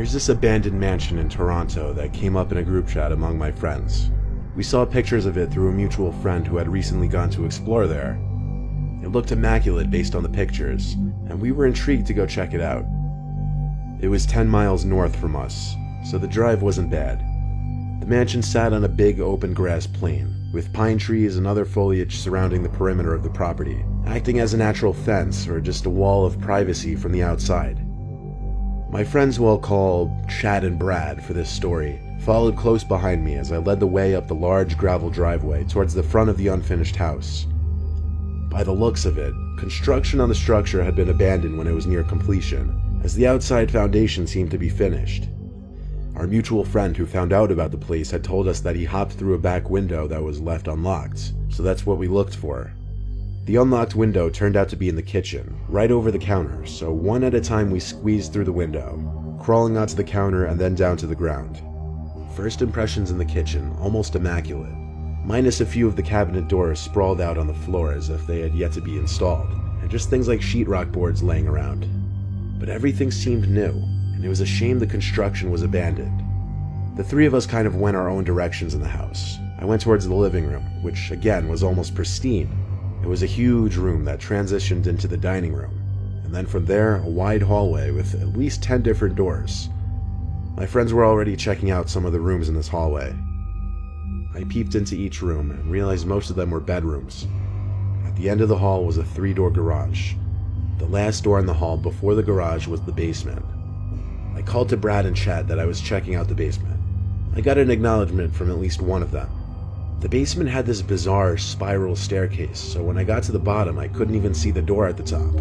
There's this abandoned mansion in Toronto that came up in a group chat among my friends. We saw pictures of it through a mutual friend who had recently gone to explore there. It looked immaculate based on the pictures, and we were intrigued to go check it out. It was 10 miles north from us, so the drive wasn't bad. The mansion sat on a big open grass plain, with pine trees and other foliage surrounding the perimeter of the property, acting as a natural fence or just a wall of privacy from the outside. My friends, who I'll call Chad and Brad for this story, followed close behind me as I led the way up the large gravel driveway towards the front of the unfinished house. By the looks of it, construction on the structure had been abandoned when it was near completion, as the outside foundation seemed to be finished. Our mutual friend who found out about the place had told us that he hopped through a back window that was left unlocked, so that's what we looked for. The unlocked window turned out to be in the kitchen, right over the counter, so one at a time we squeezed through the window, crawling onto the counter and then down to the ground. First impressions in the kitchen, almost immaculate, minus a few of the cabinet doors sprawled out on the floor as if they had yet to be installed, and just things like sheetrock boards laying around. But everything seemed new, and it was a shame the construction was abandoned. The three of us kind of went our own directions in the house. I went towards the living room, which again was almost pristine. It was a huge room that transitioned into the dining room, and then from there, a wide hallway with at least 10 different doors. My friends were already checking out some of the rooms in this hallway. I peeped into each room and realized most of them were bedrooms. At the end of the hall was a 3-door garage. The last door in the hall before the garage was the basement. I called to Brad and Chad that I was checking out the basement. I got an acknowledgement from at least one of them. The basement had this bizarre spiral staircase, so when I got to the bottom, I couldn't even see the door at the top.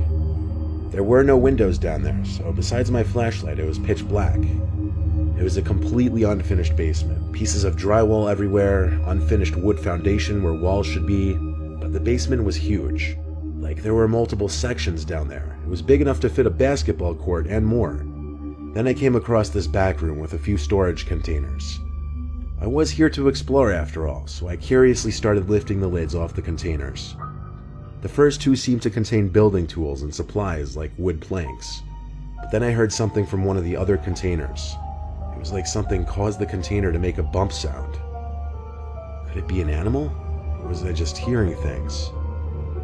There were no windows down there, so besides my flashlight, it was pitch black. It was a completely unfinished basement. Pieces of drywall everywhere, unfinished wood foundation where walls should be, but the basement was huge. Like there were multiple sections down there. It was big enough to fit a basketball court and more. Then I came across this back room with a few storage containers. I was here to explore after all, so I curiously started lifting the lids off the containers. The first two seemed to contain building tools and supplies like wood planks, but then I heard something from one of the other containers. It was like something caused the container to make a bump sound. Could it be an animal? Or was I just hearing things?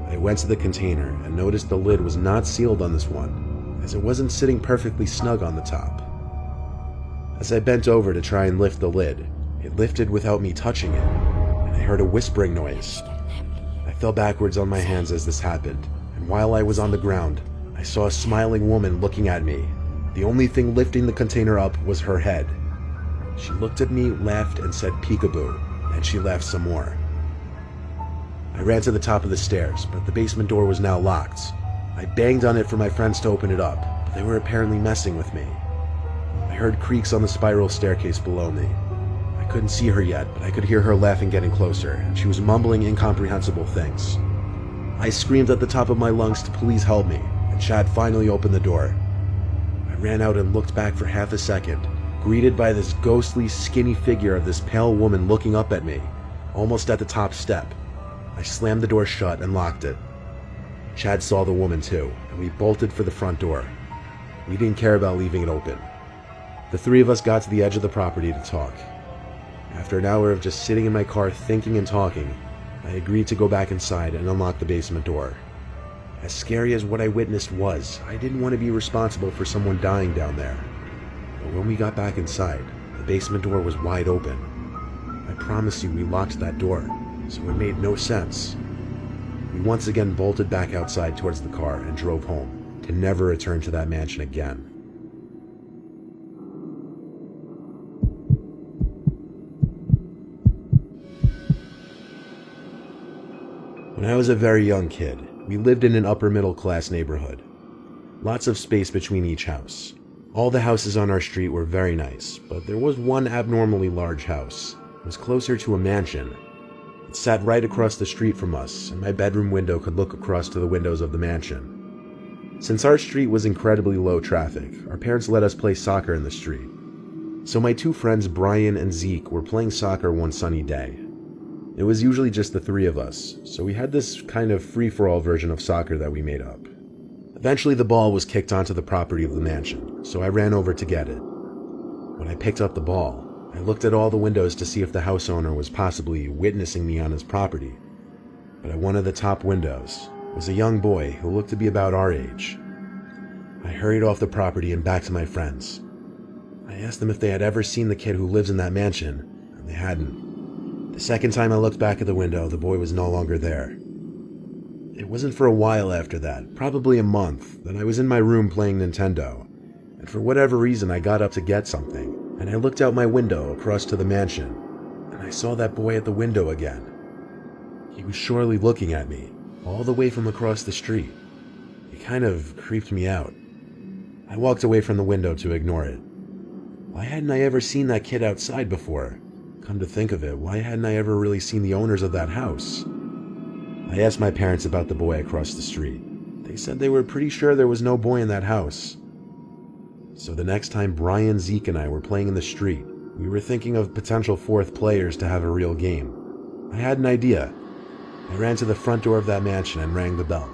I went to the container and noticed the lid was not sealed on this one, as it wasn't sitting perfectly snug on the top. As I bent over to try and lift the lid, it lifted without me touching it, and I heard a whispering noise. I fell backwards on my hands as this happened, and while I was on the ground, I saw a smiling woman looking at me. The only thing lifting the container up was her head. She looked at me, laughed, and said peekaboo, and she laughed some more. I ran to the top of the stairs, but the basement door was now locked. I banged on it for my friends to open it up, but they were apparently messing with me. I heard creaks on the spiral staircase below me. I couldn't see her yet, but I could hear her laughing getting closer, and she was mumbling incomprehensible things. I screamed at the top of my lungs to please help me, and Chad finally opened the door. I ran out and looked back for half a second, greeted by this ghostly, skinny figure of this pale woman looking up at me, almost at the top step. I slammed the door shut and locked it. Chad saw the woman too, and we bolted for the front door. We didn't care about leaving it open. The three of us got to the edge of the property to talk. After an hour of just sitting in my car thinking and talking, I agreed to go back inside and unlock the basement door. As scary as what I witnessed was, I didn't want to be responsible for someone dying down there. But when we got back inside, the basement door was wide open. I promise you we locked that door, so it made no sense. We once again bolted back outside towards the car and drove home, to never return to that mansion again. When I was a very young kid, we lived in an upper middle class neighborhood. Lots of space between each house. All the houses on our street were very nice, but there was one abnormally large house. It was closer to a mansion. It sat right across the street from us, and my bedroom window could look across to the windows of the mansion. Since our street was incredibly low traffic, our parents let us play soccer in the street. So my two friends Brian and Zeke were playing soccer one sunny day. It was usually just the three of us, so we had this kind of free-for-all version of soccer that we made up. Eventually the ball was kicked onto the property of the mansion, so I ran over to get it. When I picked up the ball, I looked at all the windows to see if the house owner was possibly witnessing me on his property. But at one of the top windows was a young boy who looked to be about our age. I hurried off the property and back to my friends. I asked them if they had ever seen the kid who lives in that mansion, and they hadn't. The second time I looked back at the window, the boy was no longer there. It wasn't for a while after that, probably a month, that I was in my room playing Nintendo, and for whatever reason I got up to get something, and I looked out my window across to the mansion, and I saw that boy at the window again. He was surely looking at me, all the way from across the street. It kind of creeped me out. I walked away from the window to ignore it. Why hadn't I ever seen that kid outside before? Come to think of it, why hadn't I ever really seen the owners of that house? I asked my parents about the boy across the street. They said they were pretty sure there was no boy in that house. So the next time Brian, Zeke, and I were playing in the street, we were thinking of potential fourth players to have a real game. I had an idea. I ran to the front door of that mansion and rang the bell.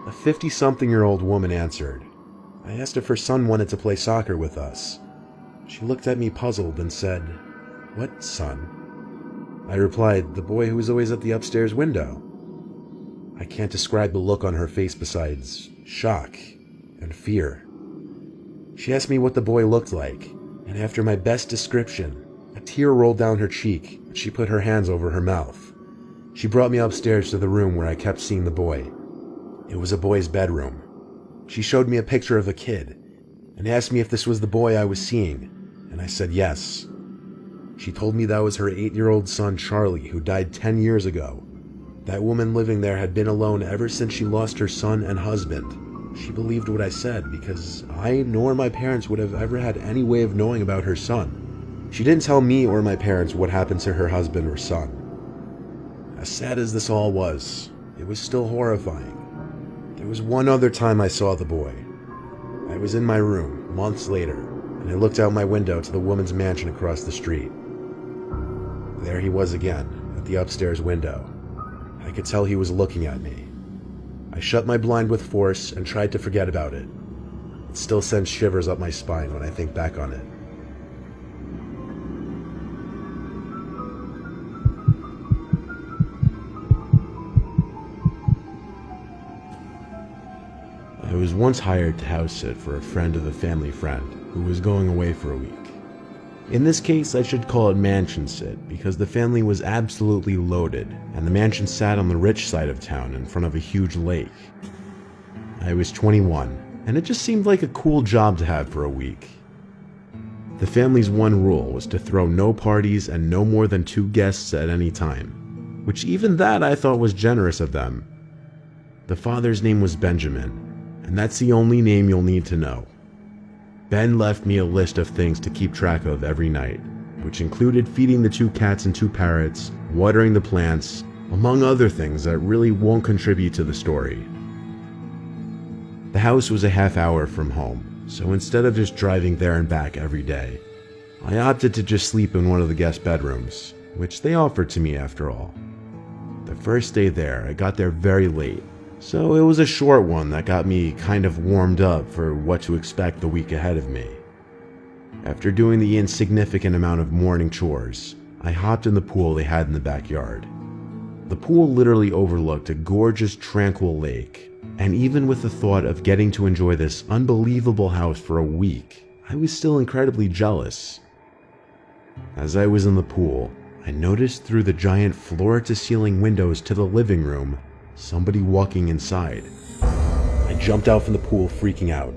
A 50-something-year-old woman answered. I asked if her son wanted to play soccer with us. She looked at me puzzled and said, "What son?" I replied, "The boy who was always at the upstairs window." I can't describe the look on her face besides shock and fear. She asked me what the boy looked like, and after my best description, a tear rolled down her cheek and she put her hands over her mouth. She brought me upstairs to the room where I kept seeing the boy. It was a boy's bedroom. She showed me a picture of a kid and asked me if this was the boy I was seeing, and I said yes. She told me that was her 8-year-old son Charlie, who died 10 years ago. That woman living there had been alone ever since she lost her son and husband. She believed what I said because I nor my parents would have ever had any way of knowing about her son. She didn't tell me or my parents what happened to her husband or son. As sad as this all was, it was still horrifying. There was one other time I saw the boy. I was in my room, months later, and I looked out my window to the woman's mansion across the street. There he was again, at the upstairs window. I could tell he was looking at me. I shut my blind with force and tried to forget about it. It still sends shivers up my spine when I think back on it. I was once hired to house sit for a friend of a family friend who was going away for a week. In this case, I should call it mansion sit because the family was absolutely loaded and the mansion sat on the rich side of town in front of a huge lake. I was 21 and it just seemed like a cool job to have for a week. The family's one rule was to throw no parties and no more than 2 guests at any time, which even that I thought was generous of them. The father's name was Benjamin, and that's the only name you'll need to know. Ben left me a list of things to keep track of every night, which included feeding the 2 cats and 2 parrots, watering the plants, among other things that really won't contribute to the story. The house was a half hour from home, so instead of just driving there and back every day, I opted to just sleep in one of the guest bedrooms, which they offered to me after all. The first day there, I got there very late, so it was a short one that got me kind of warmed up for what to expect the week ahead of me. After doing the insignificant amount of morning chores, I hopped in the pool they had in the backyard. The pool literally overlooked a gorgeous, tranquil lake, and even with the thought of getting to enjoy this unbelievable house for a week, I was still incredibly jealous. As I was in the pool, I noticed through the giant floor-to-ceiling windows to the living room somebody walking inside. I jumped out from the pool freaking out.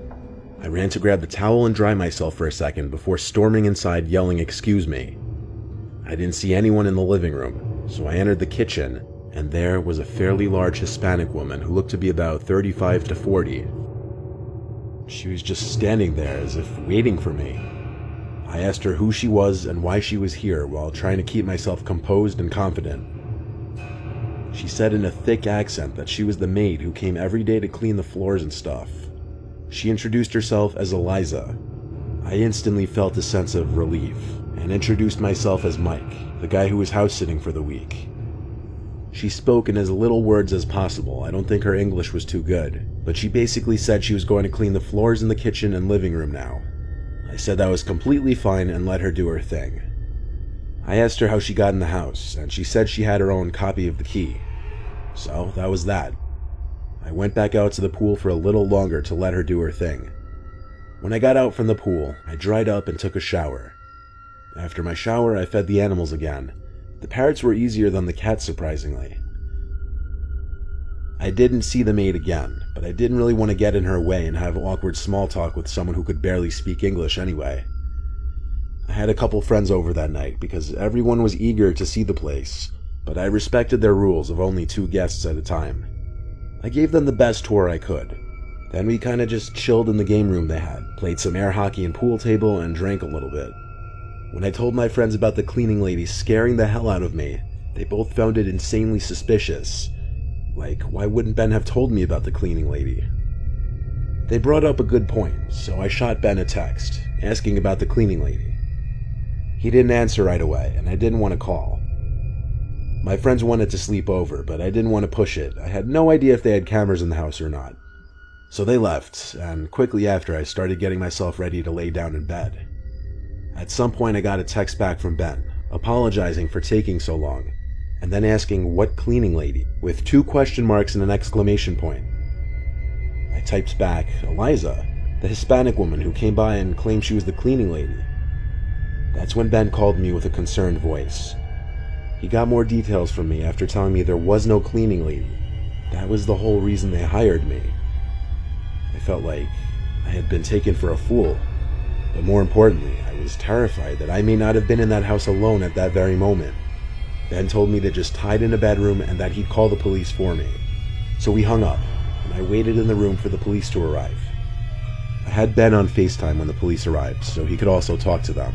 I ran to grab the towel and dry myself for a second before storming inside yelling, "Excuse me." I didn't see anyone in the living room, so I entered the kitchen, and there was a fairly large Hispanic woman who looked to be about 35 to 40. She was just standing there as if waiting for me. I asked her who she was and why she was here while trying to keep myself composed and confident. She said in a thick accent that she was the maid who came every day to clean the floors and stuff. She introduced herself as Eliza. I instantly felt a sense of relief and introduced myself as Mike, the guy who was house-sitting for the week. She spoke in as little words as possible. I don't think her English was too good, but she basically said she was going to clean the floors in the kitchen and living room now. I said that was completely fine and let her do her thing. I asked her how she got in the house, and she said she had her own copy of the key. So that was that. I went back out to the pool for a little longer to let her do her thing. When I got out from the pool, I dried up and took a shower. After my shower, I fed the animals again. The parrots were easier than the cats, surprisingly. I didn't see the maid again, but I didn't really want to get in her way and have awkward small talk with someone who could barely speak English anyway. I had a couple friends over that night because everyone was eager to see the place, but I respected their rules of only 2 guests at a time. I gave them the best tour I could. Then we kinda just chilled in the game room they had, played some air hockey and pool table, and drank a little bit. When I told my friends about the cleaning lady scaring the hell out of me, they both found it insanely suspicious. Like, why wouldn't Ben have told me about the cleaning lady? They brought up a good point, so I shot Ben a text, asking about the cleaning lady. He didn't answer right away, and I didn't want to call. My friends wanted to sleep over, but I didn't want to push it. I had no idea if they had cameras in the house or not. So they left, and quickly after I started getting myself ready to lay down in bed. At some point I got a text back from Ben, apologizing for taking so long, and then asking what cleaning lady, with 2 question marks and an exclamation point. I typed back, Eliza, the Hispanic woman who came by and claimed she was the cleaning lady. That's when Ben called me with a concerned voice. He got more details from me after telling me there was no cleaning lady. That was the whole reason they hired me. I felt like I had been taken for a fool, but more importantly, I was terrified that I may not have been in that house alone at that very moment. Ben told me to just hide in a bedroom and that he'd call the police for me. So we hung up, and I waited in the room for the police to arrive. I had Ben on FaceTime when the police arrived, so he could also talk to them.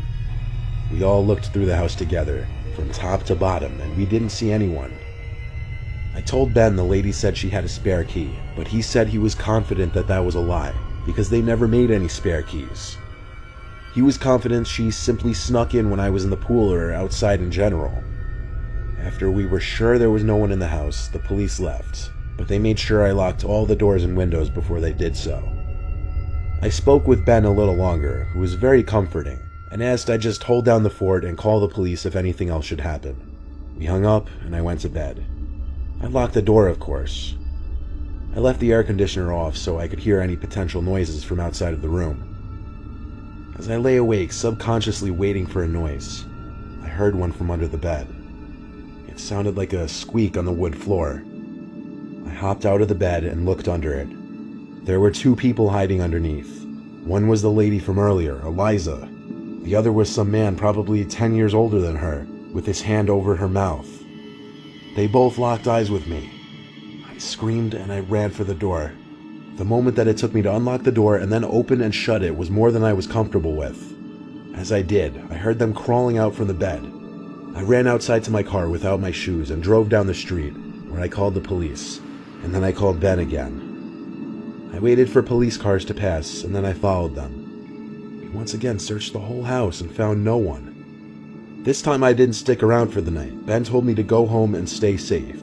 We all looked through the house together, from top to bottom, and we didn't see anyone. I told Ben the lady said she had a spare key, but he said he was confident that that was a lie, because they never made any spare keys. He was confident she simply snuck in when I was in the pool or outside in general. After we were sure there was no one in the house, the police left, but they made sure I locked all the doors and windows before they did so. I spoke with Ben a little longer, who was very comforting, and asked I just hold down the fort and call the police if anything else should happen. We hung up, and I went to bed. I locked the door, of course. I left the air conditioner off so I could hear any potential noises from outside of the room. As I lay awake, subconsciously waiting for a noise, I heard one from under the bed. It sounded like a squeak on the wood floor. I hopped out of the bed and looked under it. There were 2 people hiding underneath. One was the lady from earlier, Eliza. The other was some man probably 10 years older than her, with his hand over her mouth. They both locked eyes with me. I screamed and I ran for the door. The moment that it took me to unlock the door and then open and shut it was more than I was comfortable with. As I did, I heard them crawling out from the bed. I ran outside to my car without my shoes and drove down the street, where I called the police, and then I called Ben again. I waited for police cars to pass, and then I followed them. Once again searched the whole house and found no one. This time I didn't stick around for the night. Ben told me to go home and stay safe.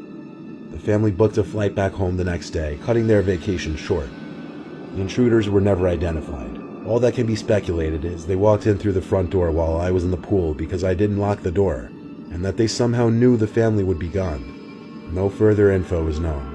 The family booked a flight back home the next day, cutting their vacation short. The intruders were never identified. All that can be speculated is they walked in through the front door while I was in the pool because I didn't lock the door, and that they somehow knew the family would be gone. No further info is known.